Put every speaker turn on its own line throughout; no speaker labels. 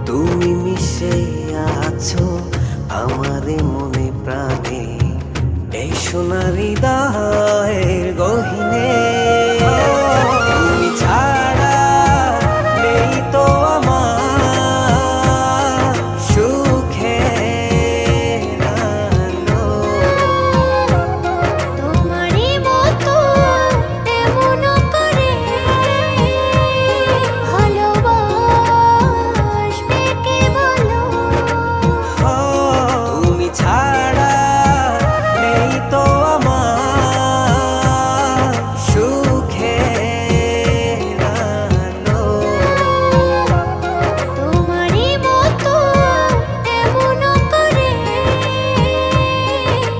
তুমি মিশে আছো আমারে মনে প্রাণে, এই সোনার হৃদয়ের গহীনে। তুমি ছাড়া নেই তো আমার সুখের আলো।
তোমারই মতো এমন করে ভালোবাসবে কে বলো?
তুমি ছাড়া নেই তো আমার সুখের আলো।
তোমারই মতো এমন করে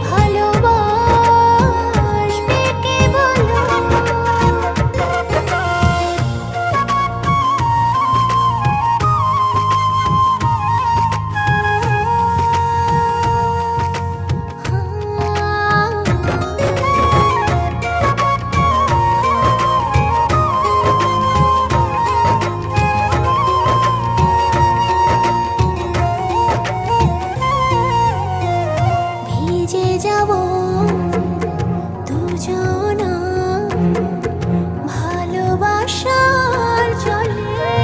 ভালোবাসবে কে বলো? ভিজে যাব দুজনা ভালোবাসার জলে।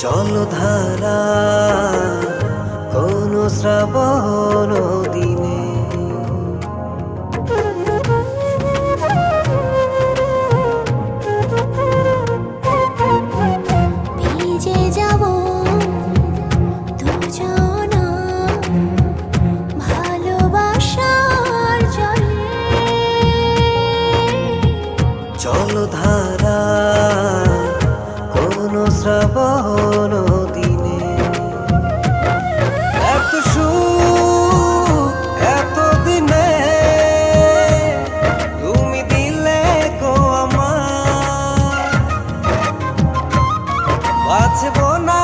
জলধারা কোন শ্রাবণ দিনে,
ভিজে যাব দুজনা ভালোবাসার জলে।
জলধারা কোন শ্রাবণ দিনে। এত সুখ এত দিনে তুমি দিলে গো আমার, বাঁচব না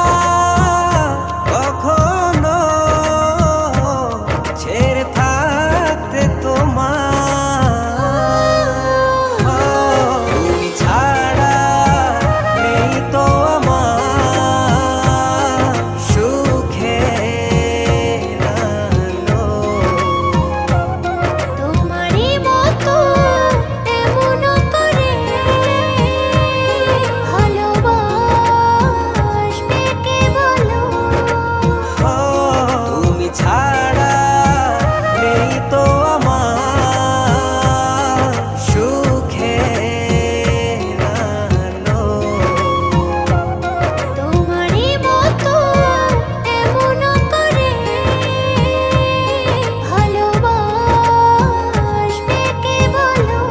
কখনো ছেড়ে থাকতে তোমার। তুমি ছাড়া নেই তো আমার সুখের আলো।
তোমারই মতো এমন করে ভালোবাসবে কে বলো?
তুমি ছাড়া নেই তো আমার সুখের আলো।
তোমারই মতো এমন করে ভালোবাসবে কে বলো?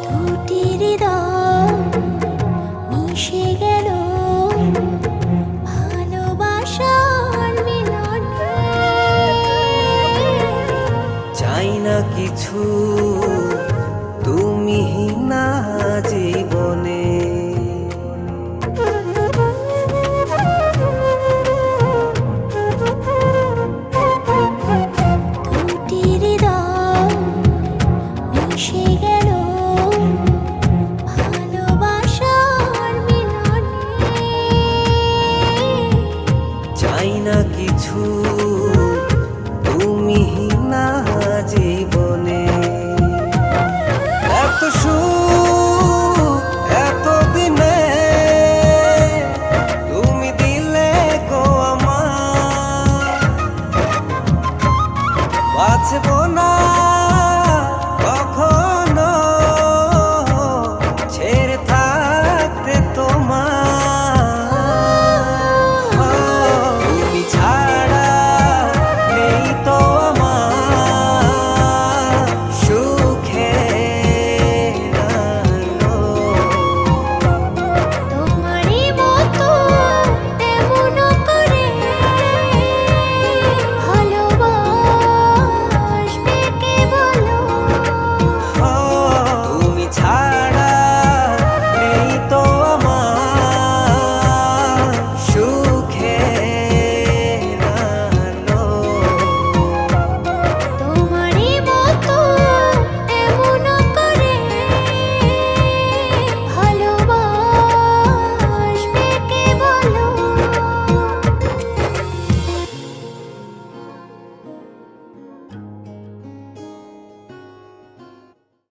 দুটি হৃদয় মিশে গেল ভালোবাসার মিলনে।
চাই না কিছু তুমি না জীবনে।
দুটি হৃদয় মিশে গেল ভালোবাসার মিলনে।
চাই না কিছু